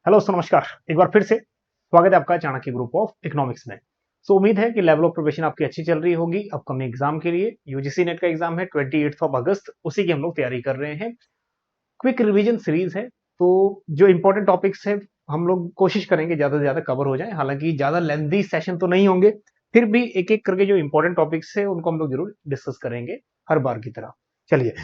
Hello दोस्तों, नमस्कार। एक बार फिर से स्वागत है आपका चाणक्य ग्रुप ऑफ इकोनॉमिक्स में। उम्मीद है कि लेवल ऑफ प्रिपरेशन आपकी अच्छी चल रही होगी। अपकमिंग एग्जाम के लिए यूजीसी नेट का एग्जाम है 28 अगस्त, उसी की हम लोग तैयारी कर रहे हैं। क्विक रिवीजन सीरीज है, तो जो इंपॉर्टेंट टॉपिक्स है हम लोग कोशिश करेंगे ज्यादा से ज्यादा कवर हो जाए। हालांकि ज्यादा लेंथी सेशन तो नहीं होंगे, फिर भी एक एक करके जो इंपॉर्टेंट टॉपिक्स है उनको हम लोग जरूर डिस्कस करेंगे हर बार की तरह। चलिए,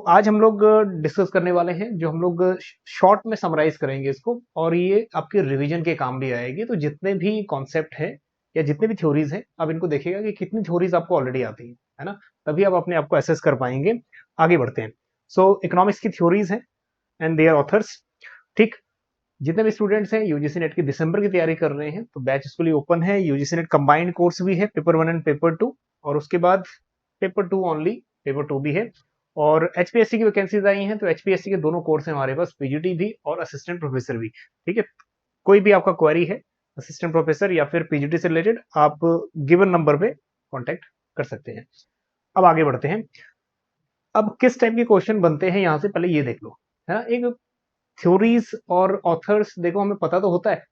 आज हम लोग डिस्कस करने वाले हैं, जो हम लोग शॉर्ट में समराइज करेंगे इसको, और ये आपके रिवीजन के काम भी आएगी। तो जितने भी कॉन्सेप्ट है या जितने भी थ्योरीज हैं, अब इनको देखिएगा कि कितनी थ्योरीज आपको ऑलरेडी आती है ना। तभी आप अपने आप को एसेस कर पाएंगे। आगे बढ़ते हैं। इकोनॉमिक्स की थ्योरीज हैं एंड देयर ऑथर्स। ठीक, जितने भी स्टूडेंट्स हैं यूजीसी नेट की दिसंबर की तैयारी कर रहे हैं, तो बैच इसके लिए ओपन है। यूजीसी नेट कंबाइंड कोर्स भी है, पेपर 1 एंड पेपर 2, और उसके बाद पेपर 2 ओनली, पेपर 2 भी है। और एचपीएससी की वैकेंसीज आई हैं, तो एचपीएससी के दोनों कोर्स हैं हमारे पास, पीजीटी भी और असिस्टेंट प्रोफेसर भी। ठीक है, कोई भी आपका क्वेरी है असिस्टेंट प्रोफेसर या फिर पीजीटी से रिलेटेड, आप गिवन नंबर पे कांटेक्ट कर सकते हैं। अब आगे बढ़ते हैं। अब किस टाइप के क्वेश्चन बनते हैं यहां से पहले ये देख लो, है ना। एक थ्योरीज और ऑथर्स देखो, हमें पता तो होता है,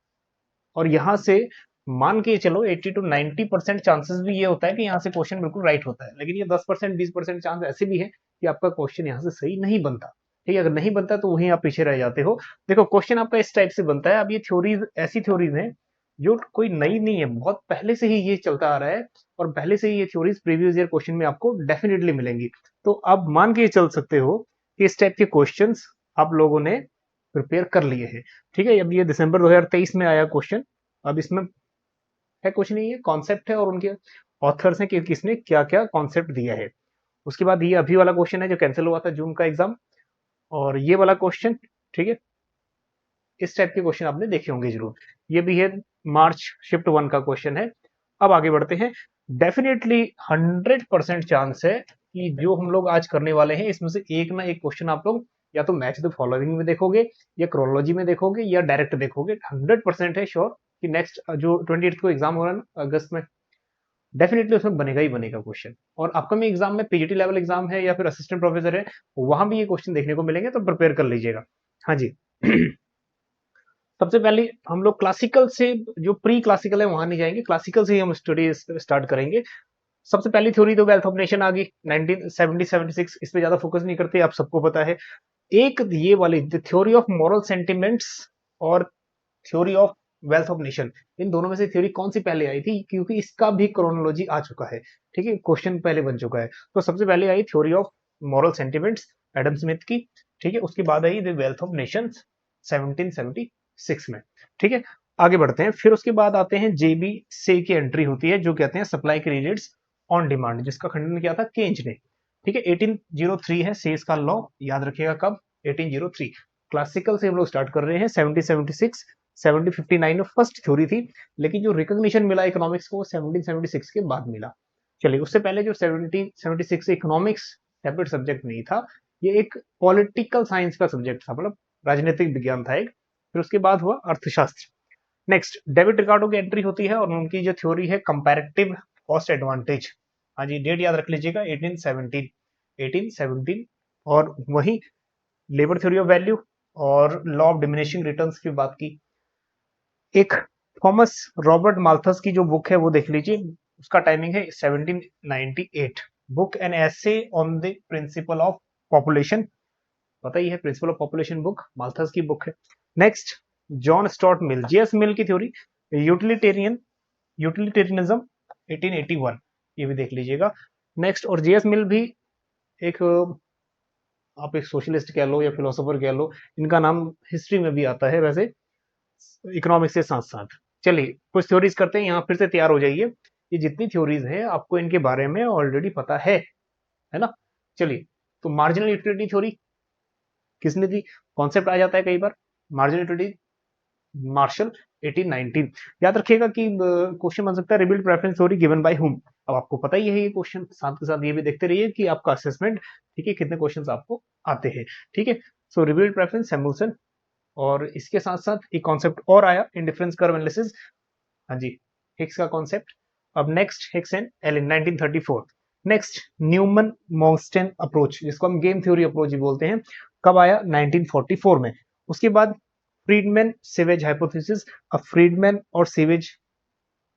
और यहां से मान के चलो 80 to 90% चांसेस भी ये होता है कि यहाँ से क्वेश्चन बिल्कुल राइट होता है। लेकिन ये 10% 20% चांस ऐसे भी है कि आपका क्वेश्चन यहाँ से सही नहीं बनता। ठीक है, अगर नहीं बनता तो वहीं आप पीछे रह जाते हो। देखो, क्वेश्चन आपका इस टाइप से बनता है। अब ये थ्योरीज ऐसी थ्योरीज हैं जो कोई नई नहीं है, बहुत पहले से ही ये चलता आ रहा है, और पहले से ही ये थ्योरीज प्रीवियस ईयर क्वेश्चन में आपको डेफिनेटली मिलेंगी। तो आप मान के चल सकते हो कि इस टाइप के क्वेश्चन आप लोगों ने प्रिपेयर कर लिए हैं। ठीक है, अब ये दिसंबर 2023 में आया क्वेश्चन। अब इसमें है कुछ नहीं, है कॉन्सेप्ट है और उनके ऑथर्स हैं कि किसने क्या क्या कॉन्सेप्ट दिया है। उसके बाद ये अभी वाला क्वेश्चन है जो कैंसिल हुआ था, जून का एग्जाम, और ये वाला क्वेश्चन। ठीक है, इस टाइप के क्वेश्चन आपने देखे होंगे जरूर। ये भी है, मार्च शिफ्ट 1 का क्वेश्चन है। अब आगे बढ़ते हैं। डेफिनेटली 100% चांस है कि जो हम लोग आज करने वाले हैं इसमें से एक ना एक क्वेश्चन आप लोग या तो मैच द फॉलोइंग में देखोगे, या क्रोनोलॉजी में देखोगे, या डायरेक्ट देखोगे। 100% है श्योर कि नेक्स्ट जो 28 को एग्जाम हो रहा है ना अगस्त में, डेफिनेटली उसमें बनेगा ही बनेगा क्वेश्चन। और अपकमिंग एग्जाम में पीजीटी लेवल एग्जाम है या फिर असिस्टेंट प्रोफेसर है, वहां भी ये क्वेश्चन देखने को मिलेंगे, तो प्रिपेयर कर लीजिएगा। हाँ जी। सबसे पहले हम लोग क्लासिकल से, जो प्री क्लासिकल है वहां नहीं जाएंगे, क्लासिकल से ही हम स्टडी स्टार्ट करेंगे। सबसे पहली थ्योरी तो वेल्थ ऑफ नेशन आ गई 1976, इस पे ज्यादा फोकस नहीं करते, आप सबको पता है। एक ये वाली थ्योरी ऑफ मॉरल सेंटिमेंट्स और theory of wealth of nation, इन दोनों में से थ्योरी कौन सी पहले आई थी, क्योंकि इसका भी क्रोनोलॉजी आ चुका है। ठीक है, क्वेश्चन पहले बन चुका है। तो सबसे पहले आई theory of moral sentiments Adam Smith की। ठीक है, उसके बाद आई द वेल्थ ऑफ नेशंस 1776 में। ठीक है, आगे बढ़ते हैं। फिर उसके बाद आते हैं जेबी से की एंट्री होती है, जो कहते हैं सप्लाई क्रेडिट्स ऑन डिमांड, जिसका खंडन किया था केंज ने। ठीक है, 1803 है सेस का लॉ, याद रखिएगा कब, 1803। क्लासिकल से हम लोग स्टार्ट कर रहे हैं। 1776 1759 में फर्स्ट थ्योरी थी, लेकिन जो रिकॉग्निशन मिला इकोनॉमिक्स को 1776 के बाद मिला। चलिए, उससे पहले जो 1776 इकोनॉमिक्स सेपरेट सब्जेक्ट नहीं था, ये एक पॉलिटिकल साइंस का सब्जेक्ट था, मतलब राजनीतिक विज्ञान था एक। फिर उसके बाद हुआ अर्थशास्त्र। नेक्स्ट डेविड रिकार्डो की एंट्री होती है, और उनकी जो थ्योरी है कंपैरेटिव कॉस्ट एडवांटेज। हाँ जी, डेट याद रख लीजिएगा, 1817। और वही लेबर थ्योरी ऑफ वैल्यू और लॉ ऑफ डिमिनिशिंग रिटर्न्स की बात की। एक थॉमस रॉबर्ट माल्थस की जो बुक है वो देख लीजिए, उसका टाइमिंग है 1798। Book an essay on the principle of population, पता ही है, principle of population book Malthus की बुक है। नेक्स्ट, जॉन स्टॉर्ट मिल, जेएस मिल की थ्योरी यूटिलिटेरियनिज्म 1881, ये भी देख लीजिएगा। नेक्स्ट, और जेएस मिल भी एक आप एक सोशलिस्ट कह लो या फिलोसोफर कह लो, इनका नाम हिस्ट्री में भी आता है वैसे, इकोनॉमिक्स के साथ साथ। चलिए, कुछ थ्योरीज करते हैं, यहाँ फिर से तैयार हो जाइए। ये जितनी थ्योरीज हैं आपको इनके बारे में ऑलरेडी पता है ना। चलिए, तो मार्जिनल यूटिलिटी थ्योरी किसने दी, कॉन्सेप्ट आ जाता है कई बार। Marginal utility martial 1819। याद रखिएगा कि क्वेश्चन बन सकता है rebuild preference theory given by हुम। अब आपको पता ही है ये क्वेश्चन, साथ के साथ ये भी देखते रहिए कि आपका असेसमेंट, ठीक है, कितने क्वेश्चंस आपको आते हैं। ठीक है, सो रिबिल्ड प्रेफरेंस सैमुअल्सन, और इसके साथ साथ एक कॉन्सेप्ट और आया, इंडिफरेंस कर्व एनालिसिस। हाँ जी, हिक्स का कॉन्सेप्ट। अब next, Hicks and Allen 1934। Next, Neumann Morgenstern approach, जिसको हम गेम थ्योरी अप्रोच भी बोलते हैं, कब आया, 1944 में। उसके बाद फ्रीडमैन सीवेज हाइपोथेसिस। अब फ्रीडमैन और सीवेज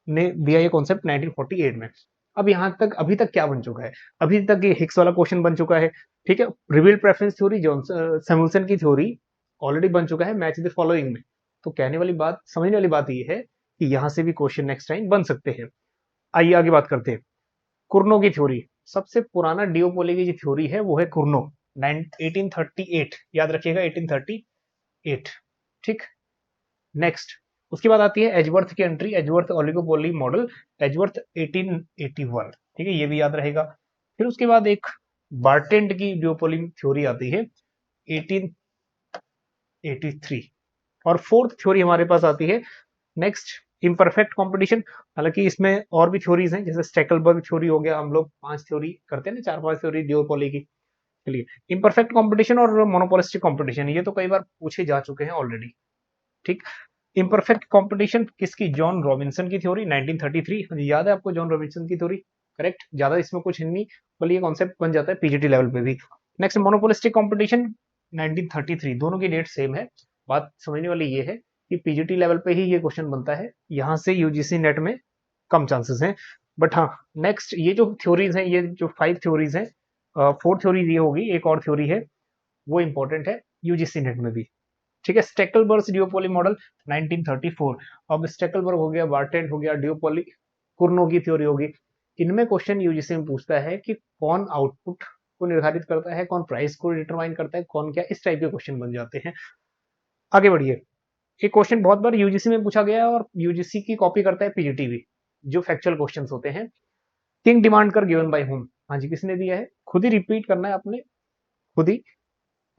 ने दिया ये कॉन्सेप्ट 1948 में। अब यहाँ तक अभी तक क्या बन चुका है, अभी तक ये हिग्स वाला क्वेश्चन बन चुका है, ठीक है। Reveal preference theory, Johnson Samuelson की थ्योरी ऑलरेडी बन चुका है मैच द फॉलोइंग में। तो कहने वाली बात, समझने वाली बात ये है कि यहाँ से भी क्वेश्चन नेक्स्ट टाइम बन सकते हैं। आइए आगे बात करते हैं। कुर्नो की थ्योरी, सबसे पुराना डिओपोली की जो थ्योरी है वो है कुर्नो, 1838, याद रखिएगा 1838, ठीक। नेक्स्ट उसके बाद आती है एजवर्थ की entry, Edgeworth oligopoly model, Edgeworth 1881, ठीक है, ये भी याद रहेगा। फिर उसके बाद एक बार्टेंड की डिओपोली थ्योरी आती है 1883, और फोर्थ थ्योरी हमारे पास आती है नेक्स्ट इम्परफेक्ट कंपटीशन। हालांकि इसमें और भी थ्योरीज हैं, जैसे स्टेकलबर्ग थ्योरी हो गया, हम लोग 5 थ्योरी करते हैं ना, 4-5 थ्योरी डिओपोली की। चलिए, इम्परफेक्ट कंपटीशन और मोनोपोलिस्टिक कंपटीशन, ये तो कई बार पूछे जा चुके हैं ऑलरेडी, ठीक। इम्परफेक्ट कंपटीशन किसकी, जॉन रॉबिन्सन की थ्योरी 1933, याद है आपको जॉन रॉबिन्सन की थ्योरी, करेक्ट। ज्यादा इसमें कुछ नहीं, बल्कि ये कॉन्सेप्ट बन जाता है पीजीटी लेवल पे भी। नेक्स्ट मोनोपोलिस्टिक कंपटीशन 1933, दोनों की डेट सेम है। बात समझने वाली ये है कि पीजीटी लेवल पे ही ये क्वेश्चन बनता है, यहाँ से यूजीसी नेट में कम चांसेस हैं। बट हाँ, नेक्स्ट ये जो थ्योरीज हैं, ये जो 5 थ्योरीज हैं, 4 थ्योरीज ये होगी, एक और थ्योरी है वो इंपॉर्टेंट है यूजीसी नेट में भी, ठीक है। स्टेकलबर्ग डिओपोली मॉडल 1934, अब स्टेकलबर्ग हो गया, बार्टेंड हो गया, डिओपोली, कुर्नो की थ्योरी होगी। इनमें क्वेश्चन यूजीसी में पूछता है कि कौन आउटपुट को निर्धारित करता है, कौन प्राइस को डिटरमाइन करता है, कौन क्या, इस टाइप के क्वेश्चन बन जाते हैं। आगे बढ़िए, ये क्वेश्चन बहुत बार यूजीसी में पूछा गया है और यूजीसी की कॉपी करता है पीजीटी भी, जो फैक्चुअल क्वेश्चंस होते हैं। किंग डिमांड कर गिवन बाय होम, हाँ जी, किसने दिया है, खुद ही रिपीट करना है आपने, खुद ही,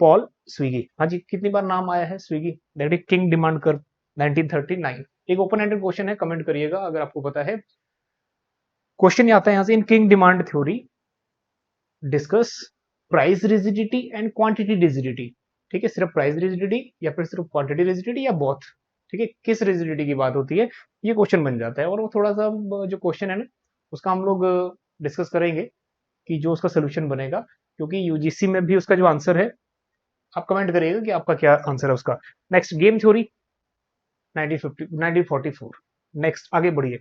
पॉल स्विगी, हाँ जी, कितनी बार नाम आया है Swiggy, that is king demand कर 1939। एक ओपन एंडेड क्वेश्चन है, कमेंट करिएगा अगर आपको पता है। क्वेश्चन आता है यहां से, इन kinked demand theory discuss price rigidity and quantity rigidity, ठीक है, सिर्फ प्राइस रिजिडिटी या फिर सिर्फ क्वांटिटी रिजिडिटी या बोथ, ठीक है, किस रिजिडिटी की बात होती है, ये क्वेश्चन बन जाता है। और वो थोड़ा सा जो क्वेश्चन है ना, उसका हम लोग डिस्कस करेंगे कि जो उसका सोल्यूशन बनेगा, क्योंकि यूजीसी में भी उसका जो आंसर है, आप कमेंट करिएगा कि आपका क्या आंसर है उसका। Next game theory 1944। नेक्स्ट आगे बढ़िए।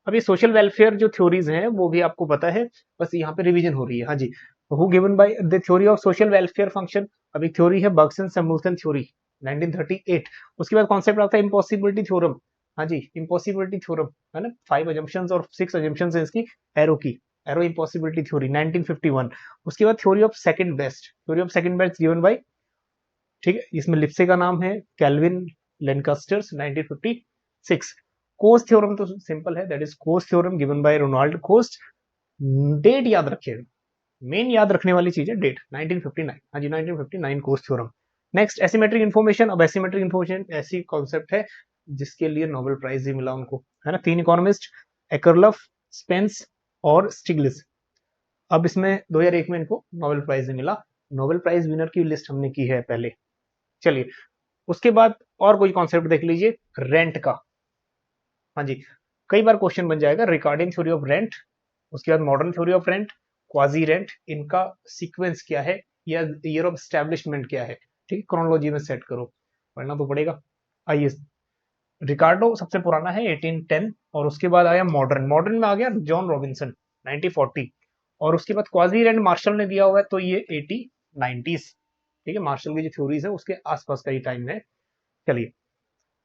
अब ये सोशल वेलफेयर जो थ्योरीज हैं वो भी आपको पता है, बस यहाँ पे रिवीजन हो रही है। हाँ जी, who given by the theory of social welfare function, अब एक थ्योरी है बर्गसन सैमुअल्सन थ्योरी 1938। उसके बाद कॉन्सेप्ट आता है इम्पॉसिबिलिटी थ्योरम, हाँ जी, इम्पॉसिबिलिटी थ्योरम है ना, 5 अजम्पशंस और 6 अजम्पशंस है इसकी, एरो की, एरो इम्पॉसिबिलिटी थ्योरी 1951। उसके बाद theory of second best, theory of second best given by, ठीक है, इसमें लिप्से का नाम है कैल्विन लेनकास्टर्स 1956। कोस थ्योरम तो सिंपल है, that is Coase theorem given by Ronald Coase. Date याद रखिएगा, मेन याद रखने वाली चीज है डेट, 1959, हाँ जी 1959 Coase theorem. Next asymmetric information, अब एसिमेट्रिक इन्फॉर्मेशन ऐसी कॉन्सेप्ट है जिसके लिए नोबेल प्राइज भी मिला उनको, है ना, 3 इकोनॉमिस्ट, एकरलफ, स्पेंस और स्टिग्लिस। अब इसमें 2001 में इनको नोबेल प्राइज मिला, नोबेल प्राइज विनर की लिस्ट हमने की है पहले। चलिए, उसके बाद और कोई कॉन्सेप्ट देख लीजिए, रेंट का, हाँ जी, कई बार क्वेश्चन बन जाएगा, रिकॉर्डिंग थ्योरी ऑफ रेंट, उसके बाद modern theory of rent, quasi rent, इनका सीक्वेंस क्या है या ईयर ऑफ एस्टेब्लिशमेंट क्या है, ठीक है, क्रोनोलॉजी में सेट करो, पढ़ना तो पड़ेगा। आइए, रिकार्डो सबसे पुराना है 1810, और उसके बाद आया मॉडर्न, मॉडर्न में आ गया जॉन रॉबिन्सन 1940, और उसके बाद क्वाजी रेंट मार्शल ने दिया हुआ है, तो ये 1890s, ठीक है, मार्शल की जो थ्योरीज है उसके आसपास का ही टाइम है। चलिए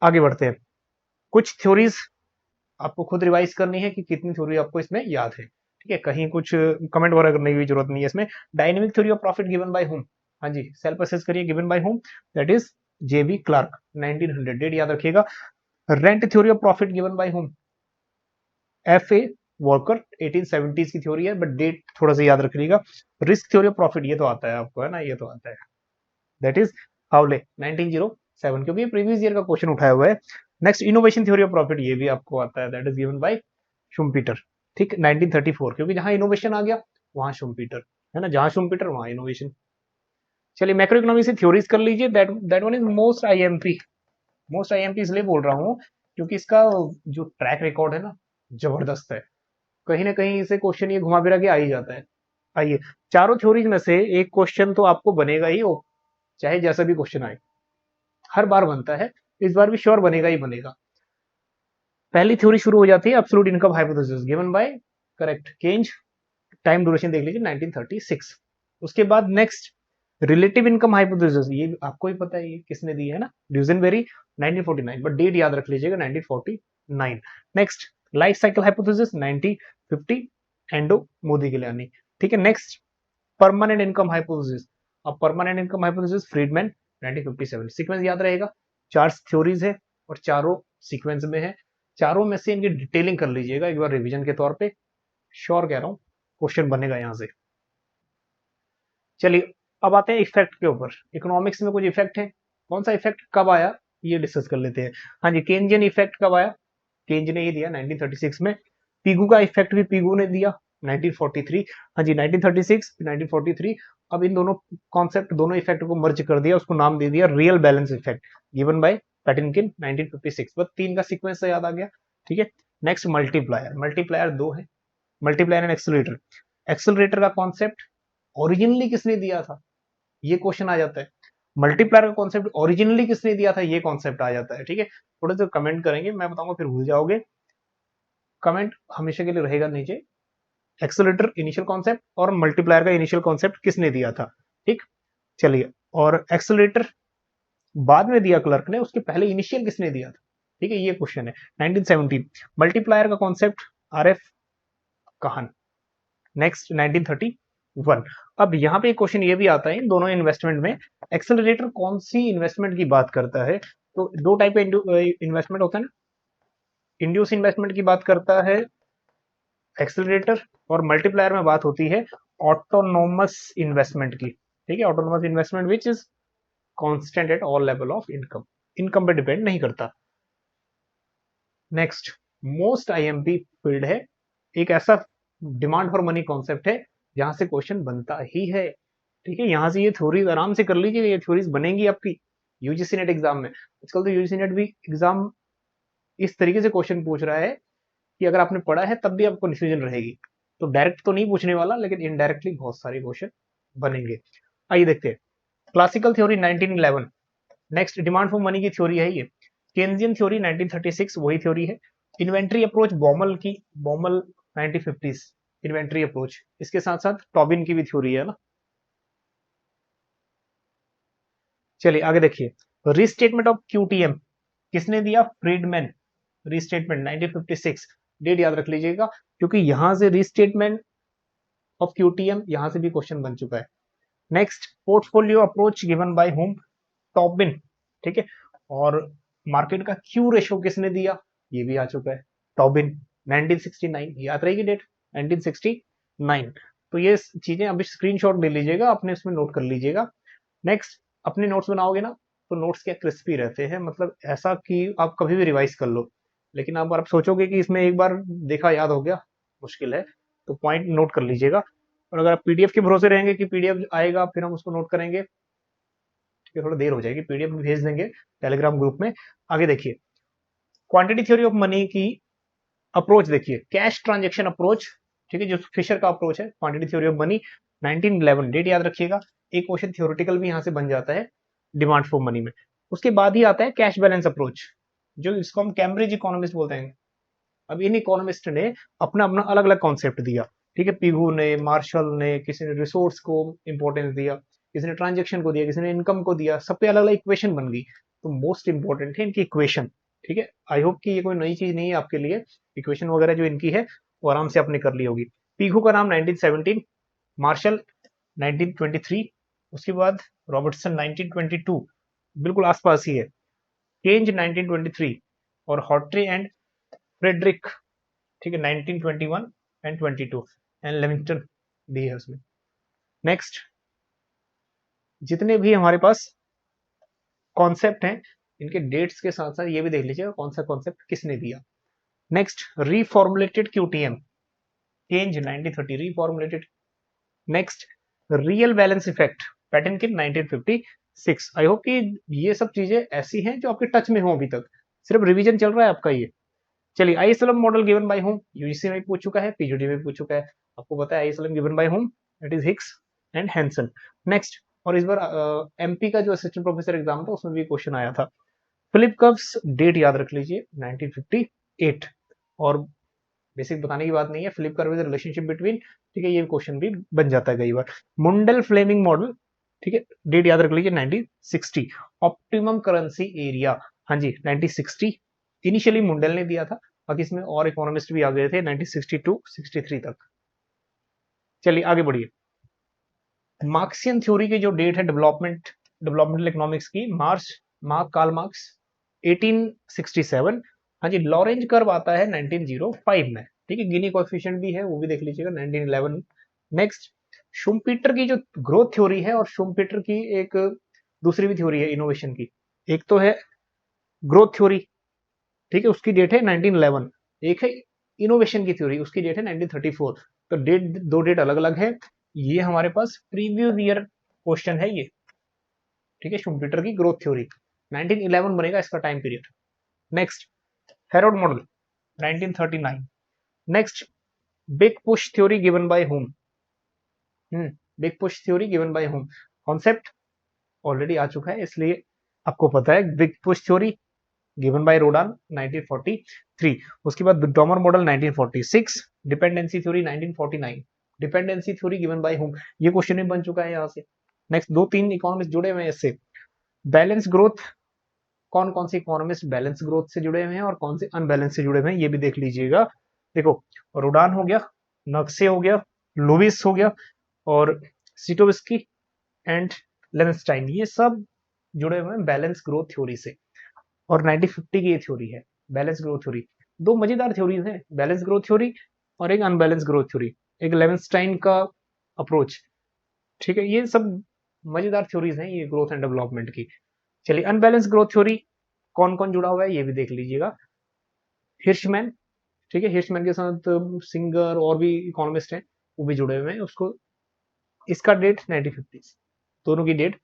आगे बढ़ते हैं। कुछ थ्योरीज आपको खुद रिवाइज करनी है कि कितनी थ्योरी आपको इसमें याद है, ठीक है, कहीं कुछ कमेंट वगैरह करने की जरूरत नहीं है इसमें। Dynamic theory of profit given by whom, हाँ जी, सेल्फ असेस करिए, given by whom, that is JB Clark 1900, date याद रखिएगा। Rent theory of profit given by whom, F A Walker 1870s की थ्योरी है, बट डेट थोड़ा सा याद रखिएगा। रिस्क थ्योरी ऑफ प्रॉफिट, ये तो आता है आपको, है ना, ये तो आता है, दैट इज हाउले 1907, क्योंकि प्रीवियस ईयर का क्वेश्चन उठाया हुआ है। Next innovation theory of profit, ये भी आपको आता है, that is given by Schumpeter, ठीक, 1934, क्योंकि जहां इनोवेशन आ गया वहां शुम्पीटर, है ना, जहां शुम्पीटर वहां इनोवेशन। चलिए मैक्रो इकोनॉमिक से थ्योरीज कर लीजिए, that one is most IMP, most IMP इसलिए बोल रहा हूँ क्योंकि इसका जो ट्रैक रिकॉर्ड है ना, जबरदस्त है, कहीं ना कहीं इसे क्वेश्चन ये घुमा फिरा के आ ही जाता है। आइए, चारों थ्योरीज में से एक क्वेश्चन तो आपको बनेगा ही, हो चाहे जैसा भी क्वेश्चन आए, हर बार बनता है, इस बार भी श्योर बनेगा ही बनेगा। पहली थ्योरी शुरू हो जाती है absolute income hypothesis given by correct Keynes, time duration देख लीजिए 1936। उसके बाद नेक्स्ट रिलेटिव इनकम हाइपोथेसिस, ये आपको ही पता है ये किसने दी है ना, ड्यूजेनबेरी 1949, बट डेट याद रख लीजिएगा 1949। Next life cycle hypothesis 1950, Ando Modigliani. ठीक है, नेक्स्ट परमानेंट इनकम हाइपोथेसिस, अब permanent income hypothesis Friedman 1957। Sequence याद रहेगा, 4 थ्योरीज है और चारों सीक्वेंस में है, चारों में से इनकी डिटेलिंग कर लीजिएगा एक बार रिवीजन के तौर पे, श्योर कह रहा हूं क्वेश्चन बनेगा यहां से। चलिए अब आते हैं इफेक्ट के ऊपर। इकोनॉमिक्स में कुछ इफेक्ट है, कौन सा इफेक्ट कब आया ये डिस्कस कर लेते हैं। हाँ जी, केंजियन इफेक्ट कब आया, केंज ने ही दिया 1936 में। पीगू का इफेक्ट भी पीगू ने दिया 1943। हाँ जी 1936 1943। अब इन दोनों कॉन्सेप्ट, दोनों इफेक्ट को मर्ज कर दिया, उसको नाम दे दिया real balance effect given by Patinkin 1956। बस 3 का सीक्वेंस याद आ गया। ठीक है, नेक्स्ट मल्टीप्लायर, मल्टीप्लायर 2 है, मल्टीप्लायर एंड एक्सेलरेटर। एक्सेलरेटर का कॉन्सेप्ट ओरिजिनली किसने दिया था, ये क्वेश्चन आ जाता है। मल्टीप्लायर का कॉन्सेप्ट ओरिजिनली किसने दिया था, ये कॉन्सेप्ट आ जाता है। ठीक है, थोड़े से कमेंट करेंगे, मैं बताऊंगा फिर भूल जाओगे। कमेंट हमेशा के लिए रहेगा नीचे, एक्सेलरेटर इनिशियल कॉन्सेप्ट और मल्टीप्लायर का इनिशियल कॉन्सेप्ट किसने दिया था। ठीक, चलिए, और एक्सेलरेटर बाद में दिया क्लर्क ने, उसके पहले इनिशियल किसने दिया था। ठीक है, ये क्वेश्चन है 1917। मल्टीप्लायर का कॉन्सेप्ट आरएफ काहन, नेक्स्ट 1931। अब यहाँ पे एक क्वेश्चन ये भी आता है इन दोनों इन्वेस्टमेंट में, एक्सेलरेटर कौन सी इन्वेस्टमेंट की बात करता है। तो दो टाइप का इन्वेस्टमेंट होता है ना, इंड्यूस इन्वेस्टमेंट की बात करता है एक्सेलरेटर, और मल्टीप्लायर में बात होती है ऑटोनोमस इन्वेस्टमेंट की। ठीक है, autonomous investment which is constant at all level of income, income पे डिपेंड नहीं करता। नेक्स्ट मोस्ट आईएमपी फील्ड है, एक ऐसा डिमांड फॉर मनी कॉन्सेप्ट है जहां से क्वेश्चन बनता ही है। ठीक है, यहां से ये थ्योरीज आराम से कर लीजिए, ये थ्योरीज बनेंगी आपकी यूजीसी नेट एग्जाम में। आजकल तो यूजीसी नेट भी एग्जाम इस तरीके से क्वेश्चन पूछ रहा है कि अगर आपने पढ़ा है तब भी आपको कंफ्यूजन रहेगी। तो डायरेक्ट तो नहीं पूछने वाला, लेकिन इनडायरेक्टली बहुत सारे क्वेश्चन बनेंगे। आइए देखते हैं classical theory 1911। Next demand for money की थ्योरी है ये। केन्जियन थ्योरी 1936 वही थ्योरी है। इन्वेंट्री अप्रोच बॉमल की, बॉमल 1950 इन्वेंट्री अप्रोच। इसके साथ साथ टॉबिन की भी थ्योरी है ना। चलिए आगे देखिए, रीस्टेटमेंट ऑफ क्यूटीएम किसने दिया, फ्रीडमैन, रीस्टेटमेंट 1956। डेट याद रख लीजिएगा, क्योंकि यहां से रीस्टेटमेंट ऑफ क्यूटीएम यहां से भी क्वेश्चन बन चुका है। Next portfolio approach given by home, Tobin. ठीक है, और मार्केट का क्यू रेशो किसने दिया, ये भी आ चुका है, टॉबिन 1969। याद रहेगी डेट 1969। तो ये चीजें अभी स्क्रीनशॉट ले लीजिएगा, अपने इसमें नोट कर लीजिएगा। नेक्स्ट अपने नोट्स बनाओगे ना, तो नोट्स क्या क्रिस्पी रहते हैं, मतलब ऐसा कि आप कभी भी रिवाइज कर लो। लेकिन अब आप सोचोगे कि इसमें एक बार देखा याद हो गया, मुश्किल है। तो पॉइंट नोट कर लीजिएगा। और अगर आप पीडीएफ के भरोसे रहेंगे कि पीडीएफ आएगा फिर हम उसको नोट करेंगे, ठीक है, थोड़ा देर हो जाएगी, पीडीएफ में भेज देंगे टेलीग्राम ग्रुप में। आगे देखिए, क्वांटिटी थ्योरी ऑफ मनी की अप्रोच देखिए, कैश ट्रांजेक्शन अप्रोच। ठीक है, जो फिशर का अप्रोच है, quantity theory of money 1911। Date याद रखिएगा, एक क्वेश्चन थ्योरेटिकल भी यहां से बन जाता है डिमांड फॉर मनी में। उसके बाद ही आता है कैश बैलेंस अप्रोच, जो इसको हम कैम्ब्रिज इकोनॉमिस्ट बोलते हैं। अब इन इकोनॉमिस्ट ने अपना अपना अलग अलग कॉन्सेप्ट दिया। ठीक है, पिगू ने, मार्शल ने, किसी ने रिसोर्स को इंपॉर्टेंस दिया, किसी ने ट्रांजेक्शन को दिया, किसी ने इनकम को दिया, सब पे अलग अलग इक्वेशन बन गई। तो मोस्ट इंपॉर्टेंट है इनकी इक्वेशन। ठीक है, आई होप कि ये कोई नई चीज नहीं है आपके लिए, इक्वेशन वगैरह जो इनकी है वो आराम से आपने कर ली होगी। पिगू का नाम 1917, मार्शल 1923, उसके बाद रॉबर्टसन 1922, बिल्कुल आसपास ही है, केंज 1923, और हॉटरी एंड फ्रेडरिक, ठीक है, 1921 एंड 22, एंड लिविंगस्टन भी है उसमें। नेक्स्ट जितने भी हमारे पास कॉन्सेप्ट हैं, इनके डेट्स के साथ साथ ये भी देख लीजिएगा कौन सा कॉन्सेप्ट किसने दिया। Next reformulated QTM, Keynes 1930 reformulated. Next real balance effect, Patinkin 1956। I hope कि ये सब चीजें ऐसी हैं जो आपके टच में हो, अभी तक सिर्फ रिवीजन चल रहा है आपका ये। चलिए ISLM model given by whom, UGC में पूछ चुका है, पीजीडी में पूछ चुका है, आपको पता है ISLM given by whom, it is Hicks and Hansen. Next, और इस बार एमपी का जो असिस्टेंट प्रोफेसर एग्जाम था उसमें भी क्वेश्चन आया था। फिलिप कर्व्स डेट याद रख लीजिए 1958। और बेसिक बताने की बात नहीं है, Phillip curve is relationship between, ठीक है, ये क्वेश्चन भी बन जाता है कई बार। मुंडल फ्लेमिंग मॉडल, ठीक है, डेट याद रख लीजिए 1960। ऑप्टिमम करेंसी एरिया, हाँ जी 1960 इनिशियली मुंडल ने दिया था, बाकी इसमें और इकोनॉमिस्ट भी आ गए थे 1962-63 तक। चलिए आगे बढ़िए। मार्क्सियन थ्योरी की जो डेट है डेवलपमेंटल इकोनॉमिक्स की, कार्ल मार्क्स 1867। हाँ जी, लॉरेंज कर्व आता है 1905 में, ठीक है, गिनी कोएफिशिएंट भी है वो भी देख लीजिएगा 1911। नेक्स्ट, शुम्पीटर की जो ग्रोथ थ्योरी है, और शुम्पीटर की एक दूसरी भी थ्योरी है इनोवेशन की, एक तो है ग्रोथ थ्योरी, ठीक है, उसकी डेट है 1911, एक है इनोवेशन की थ्योरी, उसकी डेट है 1934। तो दो डेट अलग अलग है। ये हमारे पास प्रीवियस ईयर क्वेश्चन है ये, ठीक है, शुम्पीटर की ग्रोथ थ्योरी 1911 बनेगा इसका time period. Next, Harrod model 1939। Next, big push theory given by whom, big push theory given by whom, concept already आ चुका है इसलिए आपको पता है। Big push theory given by Rodan 1943। उसके बाद Domar model 1946, dependency theory 1949, dependency theory given by whom, ये क्वेश्चन भी बन चुका है यहाँ से। नेक्स्ट, दो तीन इकोनॉमिस्ट जुड़े हुए हैं इससे। बैलेंस ग्रोथ, कौन कौन से इकोनॉमिस्ट बैलेंस ग्रोथ से जुड़े हुए हैं और कौन से अनबैलेंस से जुड़े हुए हैं, ये भी देख लीजिएगा। देखो, रोडान हो गया, नक्से हो गया, लुविस हो गया, और सिटोविस्की एंड लेवेंस्टाइन, ये सब जुड़े हुए हैं बैलेंस ग्रोथ थ्योरी से। और 1950 की ये थ्योरी है बैलेंस ग्रोथ थ्योरी। दो मजेदार थ्योरीज हैं, बैलेंस ग्रोथ थ्योरी और एक अनबैलेंस ग्रोथ थ्योरी, एक लेवेंस्टाइन का अप्रोच, ठीक है, ये सब मजेदार थ्योरीज हैं ये ग्रोथ एंड डेवलपमेंट की। चलिए, अनबैलेंस ग्रोथ थ्योरी कौन कौन जुड़ा हुआ है ये भी देख लीजिएगा। हिर्शमैन, ठीक है, हिर्शमैन के साथ सिंगर और भी इकोनॉमिस्ट हैं वो भी जुड़े हुए हैं उसको। इसका डेट 1950, दोनों की डेट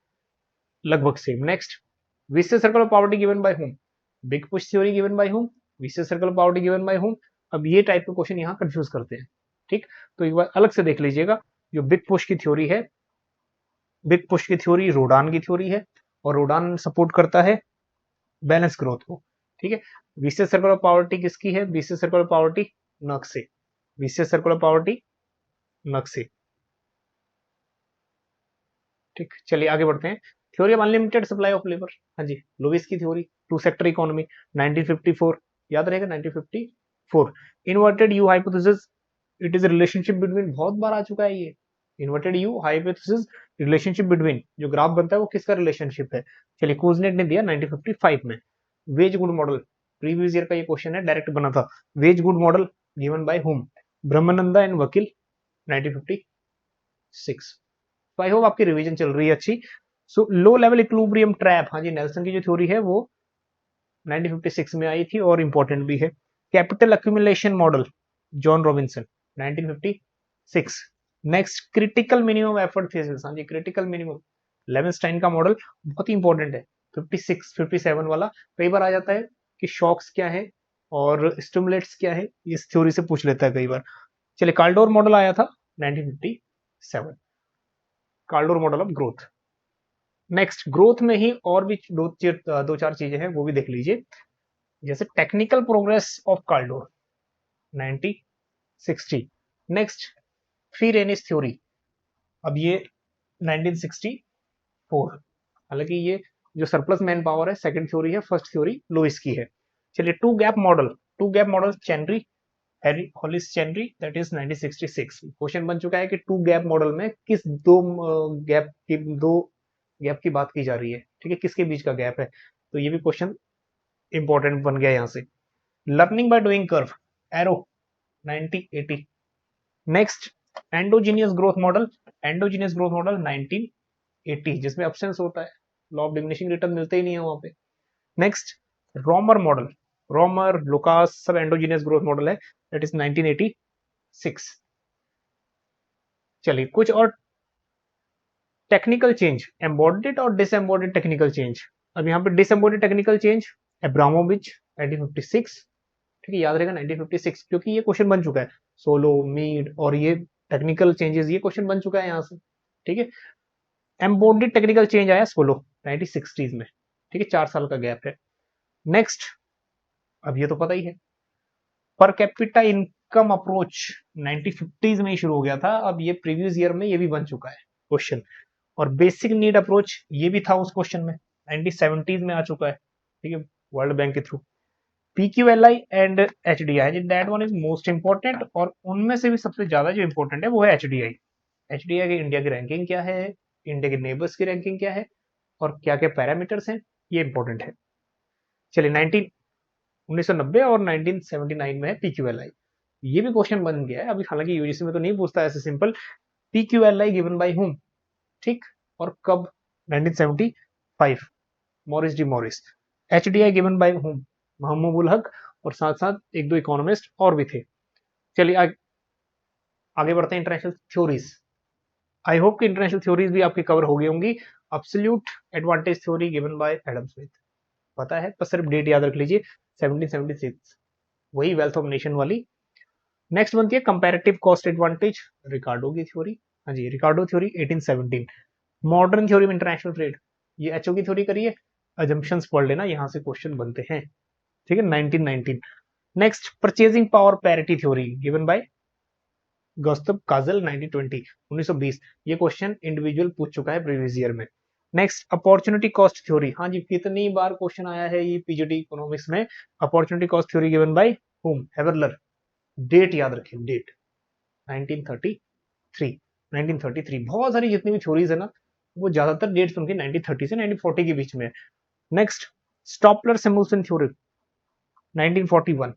लगभग same. Next, vicious circle of poverty given by whom, big push theory given by home, vicious circle of poverty given by home. अब ये टाइप के क्वेश्चन यहाँ कंफ्यूज करते हैं, ठीक, तो एक बार अलग से देख लीजिएगा। जो बिग पुश की थ्योरी है, बिग पुश की थ्योरी रोडान की थ्योरी है, और रोडान सपोर्ट करता है बैलेंस ग्रोथ को, ठीक है। विशियस सर्कल ऑफ पॉवर्टी किसकी है, vicious circle of poverty Nurkse, vicious circle of poverty Nurkse, ठीक। चलिए आगे बढ़ते हैं। Theory of unlimited supply of labour, हाँ जी, लुइस की थ्योरी, टू सेक्टर इकोनॉमी 1954, याद रहेगा 1954। Inverted U hypothesis, it is relationship between, बहुत बार आ चुका है ये। Inverted U hypothesis, relationship between, जो ग्राफ बनता है वो किसका रिलेशनशिप है। चलिए, कुजनेट ने दिया 1955 में। Wage good model, previous year का ये क्वेश्चन है, डायरेक्ट बना था। Wage good model given by whom, Brahmananda and Vakil 1956। तो आई होप आपकी रिवीजन चल रही है अच्छी। सो लो लेवल इक्विलिब्रियम ट्रैप, हाँ जी, नेल्सन की जो थ्योरी है वो 1956 में आई थी और इंपॉर्टेंट भी है। Capital accumulation model, John Robinson 1956। Next, critical minimum effort thesis, हाँ जी, क्रिटिकल मिनिमम, लेवेंस्टाइन का मॉडल बहुत ही इंपॉर्टेंट है। 56 57 वाला कई बार आ जाता है कि शॉक्स क्या है और स्टिमुलेट्स क्या है, इस थ्योरी से पूछ लेता है कई बार। चलिए, कार्लडोर मॉडल आया था 1957, Kaldor model of growth. Next, growth में ही और भी दो चार चीजें हैं वो भी देख लीजिए, जैसे technical progress of Kaldor 1960। Next, Fei Ranis theory, अब ये 1964, हालांकि ये जो सरप्लस मैन पावर है सेकंड थ्योरी है, फर्स्ट थ्योरी लुइस की है। चलिए, two gap model Chenery, Hollis Chenery, that is 1966। Question बन चुका है कि टू गैप मॉडल में किस दो गैप की बात की जा रही है, ठीक है, किसके बीच का गैप है, तो ये भी क्वेश्चन इंपॉर्टेंट बन गया यहाँ से। Learning by doing curve, arrow 1980। Next, endogenous growth model 1980, जिसमें एब्सेंस होता है, लॉ ऑफ डिमिनिशिंग रिटर्न मिलते ही नहीं है वहां पे। नेक्स्ट, रोमर मॉडल, रोमर लुकास सब एंडोजीनियस ग्रोथ मॉडल है, दैट इज 1986। चलिए, कुछ और टेक्निकल चेंज, एम्बॉडिड और डिसएम्बॉडिड टेक्निकल चेंज। अब यहाँ पे डिसएम्बॉडिड टेक्निकल चेंज, एब्रामोविच 1956, ठीक है, याद रहेगा 1956 क्योंकि ये क्वेश्चन बन चुका है। सोलो, मीड और ये टेक्निकल चेंजेस, ये क्वेश्चन बन चुका है यहाँ से, ठीक है। एम्बॉडिड टेक्निकल चेंज आया सोलो 1960s में, ठीक है, 4 साल का गैप है। नेक्स्ट, अब ये तो पता ही है, per capita income approach 1950s में ही शुरू हो गया था, अब ये प्रीवियस ईयर में ये भी बन चुका है क्वेश्चन। और बेसिक नीड अप्रोच ये भी था उस क्वेश्चन में, 1970s में आ चुका है, ठीक है, वर्ल्ड बैंक के through. PQLI and HDI, that one is most important, और उनमें से भी सबसे ज्यादा जो इंपॉर्टेंट है वो है HDI। HDI की इंडिया की रैंकिंग क्या है, इंडिया के नेबर्स की रैंकिंग क्या है, और क्या क्या पैरामीटर्स हैं, ये इंपॉर्टेंट है। चलिए 1990 और 1979 में है PQLI, ये भी क्वेश्चन बन गया है अभी, हालांकि यूजीसी में तो नहीं पूछता ऐसे सिंपल। PQLI गिवन बाय हुम, ठीक, और कब, 1975, Morris D Morris. HDI given by whom, Mahmood ul Haq, और साथ साथ एक दो इकोनॉमिस्ट और भी थे। चलिए आगे बढ़ते हैं इंटरनेशनल थ्योरीज। आई होप कि इंटरनेशनल थ्योरीज भी आपकी कवर हो गई होंगी। Absolute advantage theory given bye Adam Smith, पता है, बस सिर्फ डेट याद रख लीजिए, 1776, वही वेल्थ ऑफ नेशन वाली। नेक्स्ट बनती है कंपैरेटिव कॉस्ट एडवांटेज, रिकार्डो की थ्योरी, हाँ जी, रिकार्डो थ्योरी 1817। मॉडर्न थ्योरी में इंटरनेशनल ट्रेड, ये एचओ की थ्योरी करिए, अजम्पशंस पढ़ लेना, यहाँ से क्वेश्चन बनते हैं, ठीक है, 1919। Next, purchasing power parity theory given by Gustav Cassel, 1920, ये क्वेश्चन इंडिविजुअल पूछ चुका है प्रीवियस ईयर में। नेक्स्ट, अपॉर्चुनिटी कॉस्ट थ्योरी, हाँ जी, कितनी बार क्वेश्चन आया है ये पीजीटी इकोनॉमिक्स में। Opportunity cost theory given by whom, Haberler, date याद रखें, डेट 1933, 1933। बहुत सारी जितनी भी थ्योरीज है ना, वो ज्यादातर डेट्स उनकी 1930 से 1940 के बीच में है। Next, Stolper Samuelson theory 1941।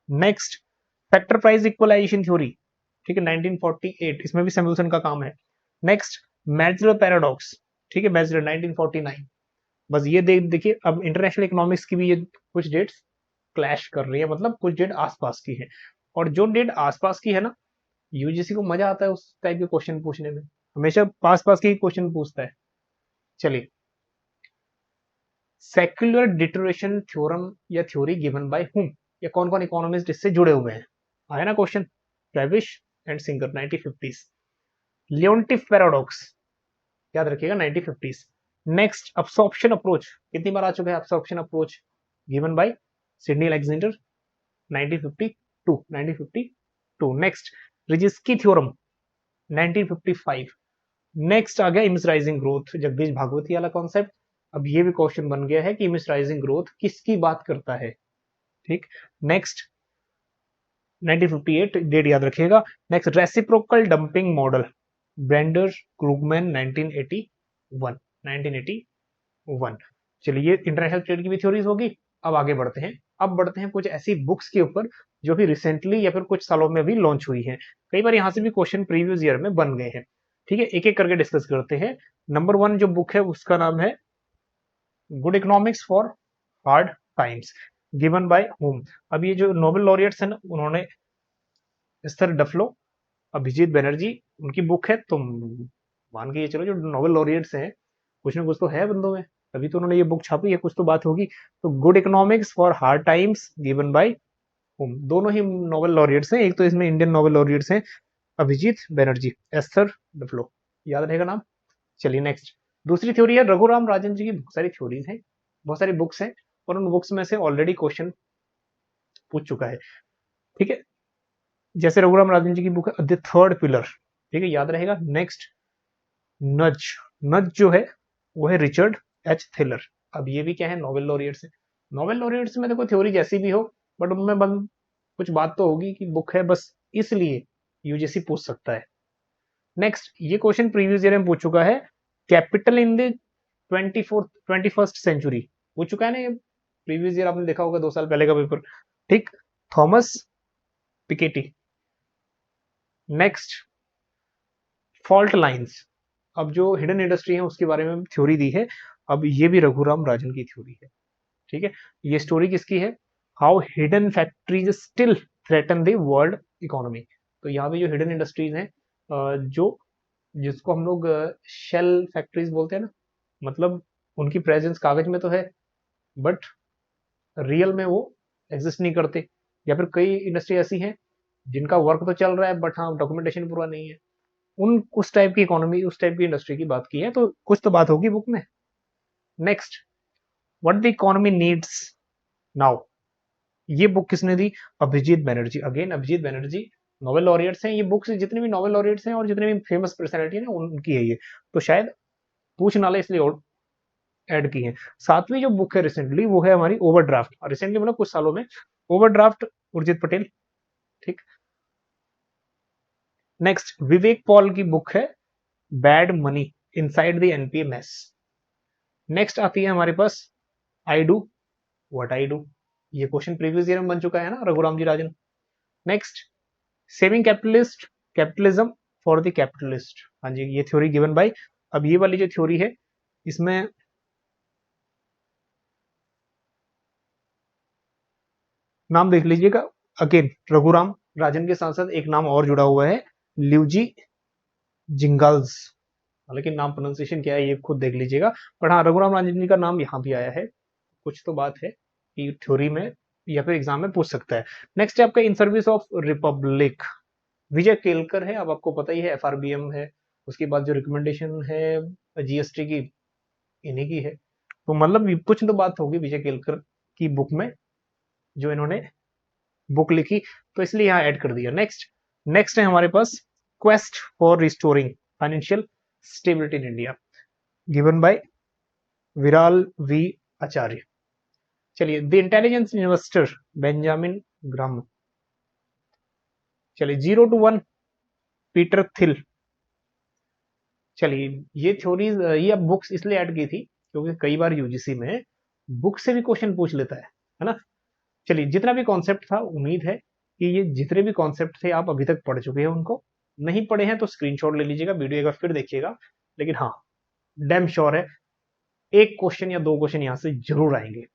Next, factor price equalization theory, ठीक है, 1948, इसमें भी सिमुल्सन का काम है। नेक्स्ट, मैजलर पैराडॉक्स, ठीक है, मैजलर 1949। बस ये देखिए, अब इंटरनेशनल इकोनॉमिक्स की भी ये कुछ डेट्स क्लैश कर रही है, मतलब कुछ डेट आसपास की है, और जो डेट आसपास की है ना, यूजीसी को मजा आता है उस टाइप के क्वेश्चन पूछने में, हमेशा पास पास के ही क्वेश्चन पूछता है। चलिए, सेक्युलर डिटरेशन थ्योरम या थ्योरी गिवन बाय हुम, या कौन कौन इकोनॉमिस्ट इससे जुड़े हुए हैं, आया ना question, Travis and singer 1950s। Leontief paradox, याद रखिएगा, 1950s। नेक्स्ट, अब्सॉर्प्शन अप्रोच, कितनी बार आ चुका है absorption approach, given by Sydney Alexander, 1952, 1952। Next, रिजिस्की थ्योरम, 1955। नेक्स्ट आ गया immiserizing growth, Jagdish Bhagwati वाला कॉन्सेप्ट। अब ये भी क्वेश्चन बन गया है कि इमिस राइजिंग ग्रोथ किसकी बात करता है, ठीक। नेक्स्ट, 1958, डेट याद रखिएगा। Next, reciprocal dumping model, Brander Krugman, 1981, 1981। चलिए, ये इंटरनेशनल ट्रेड की भी थ्योरीज होगी। अब आगे बढ़ते हैं, अब बढ़ते हैं कुछ ऐसी बुक्स के ऊपर जो कि रिसेंटली या फिर कुछ सालों में भी लॉन्च हुई है। कई बार यहाँ से भी क्वेश्चन प्रीवियस ईयर में बन गए हैं, ठीक है, एक एक करके डिस्कस करते हैं। नंबर 1 जो बुक है उसका नाम है good economics for hard times, given by home. अब ये जो नोबेल लॉरियट्स हैं ना, उन्होंने एस्थर डफलो, अभिजीत बनर्जी, उनकी बुक है, तो मान के ये चलो जो नोबेल लॉरियट्स हैं, कुछ ना कुछ तो है बंदों में, तभी तो उन्होंने ये बुक छापी है, कुछ तो बात होगी। तो good economics for hard times given by home, दोनों ही नोबेल लॉरियट्स हैं, एक तो इसमें इंडियन नोबेल लॉरियट्स हैं, अभिजीत बनर्जी, एस्थर डफलो, याद रहेगा नाम। चलिए नेक्स्ट, दूसरी थ्योरी है रघुराम राजन जी की, बहुत सारी थ्योरीज हैं, बहुत सारी बुक्स हैं, और उन बुक्स में से ऑलरेडी क्वेश्चन पूछ चुका है, ठीक है। जैसे रघुराम राजन जी की बुक है द थर्ड पिलर, ठीक है, याद रहेगा। नेक्स्ट, नज, नज जो है वो है रिचर्ड एच थिलर। अब ये भी क्या है, नोबेल लॉरियट्स है। नोबेल लॉरियट्स में देखो थ्योरी जैसी भी हो, बट उनमें कुछ बात तो होगी कि बुक है, बस इसलिए यूजीसी पूछ सकता है। नेक्स्ट, ये क्वेश्चन प्रीवियस ईयर में पूछ चुका है, capital in the 21st century पूछ चुका है ना ये, प्रीवियस ईयर आपने देखा होगा 2 साल पहले का पेपर, ठीक, Thomas Piketty. Next, fault lines, अब जो हिडन इंडस्ट्री है उसके बारे में थ्योरी दी है, अब ये भी रघुराम राजन की थ्योरी है, ठीक है। ये स्टोरी किसकी है, how hidden factories still threaten the world economy. तो यहाँ पे जो हिडन इंडस्ट्रीज हैं, जो जिसको हम लोग शेल फैक्ट्रीज बोलते हैं ना, मतलब उनकी प्रेजेंस कागज में तो है, बट रियल में वो एग्जिस्ट नहीं करते, या फिर कई इंडस्ट्री ऐसी हैं जिनका वर्क तो चल रहा है, बट हाँ डॉक्यूमेंटेशन पूरा नहीं है, उन उस टाइप की इकोनॉमी, उस टाइप की इंडस्ट्री की बात की है, तो कुछ तो बात होगी बुक में। Next, what the economy needs now ये बुक किसने दी? Abhijit Banerjee. Again Abhijit Banerjee Nobel laureates हैं। ये बुक्स जितने भी नोबेल लॉरियट्स हैं और जितने भी फेमस पर्सनैलिटी है ना उनकी है ये, तो शायद पूछ ना ले इसलिए ऐड की है। सातवीं जो बुक है रिसेंटली वो है हमारी ओवरड्राफ्ट। रिसेंटली मतलब कुछ सालों में ओवरड्राफ्ट, उर्जित पटेल। ठीक। नेक्स्ट विवेक पॉल की बुक है bad money inside the NPA mess. Next आती है हमारे पास I do what I do. ये क्वेश्चन प्रीवियस ईयर में बन चुका है ना, Raghuram ji Rajan. Next saving capitalist capitalism for the capitalist. हाँ जी, ये थ्योरी गिवन बाय। अब ये वाली जो थ्योरी है इसमें नाम देख लीजिएगा। अगेन रघुराम राजन के साथ साथ एक नाम और जुड़ा हुआ है, ल्यूजी जिंगाल्स। हालांकि नाम प्रोनाउंसिएशन क्या है ये खुद देख लीजिएगा, पर हाँ रघुराम राजन जी का नाम यहाँ भी आया है। कुछ तो बात है कि थ्योरी में या फिर एग्जाम में पूछ सकता है। नेक्स्ट है आपका इन सर्विस ऑफ रिपब्लिक, विजय केलकर है। अब आपको पता ही है एफआरबीएम है। उसके बाद जो रिकमेंडेशन है जीएसटी की इन्हीं की है, तो मतलब कुछ तो बात होगी विजय केलकर की बुक में जो इन्होंने बुक लिखी, तो इसलिए यहाँ ऐड कर दिया। नेक्स्ट नेक्स्ट है हमारे पास quest for restoring financial stability in India, given by Viral V Acharya. चलिए the intelligence investor Benjamin Graham. चलिए 0 to 1 पीटर थिल। चलिए ये थ्योरीज ये अब बुक्स इसलिए ऐड की थी क्योंकि कई बार यूजीसी में बुक से भी क्वेश्चन पूछ लेता है ना। चलिए जितना भी कॉन्सेप्ट था उम्मीद है कि ये जितने भी कॉन्सेप्ट थे आप अभी तक पढ़ चुके हैं। उनको नहीं पढ़े हैं तो स्क्रीनशॉट ले लीजिएगा, वीडियो एक बार फिर देखिएगा। लेकिन हाँ डैम श्योर है एक क्वेश्चन या दो क्वेश्चन यहाँ से जरूर आएंगे।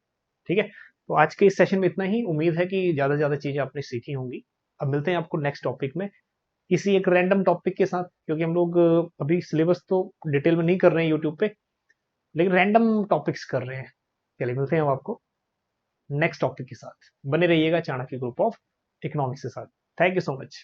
ठीक है, तो आज के इस सेशन में इतना ही। उम्मीद है कि ज्यादा से ज्यादा चीजें आपने सीखी होंगी। अब मिलते हैं आपको नेक्स्ट टॉपिक में किसी एक रैंडम टॉपिक के साथ, क्योंकि हम लोग अभी सिलेबस तो डिटेल में नहीं कर रहे हैं यूट्यूब पे, लेकिन रैंडम टॉपिक्स कर रहे हैं। चलिए मिलते हैं अब आपको नेक्स्ट टॉपिक के साथ। बने रहिएगा चाणक्य ग्रुप ऑफ इकोनॉमिक्स के साथ। Thank you so much.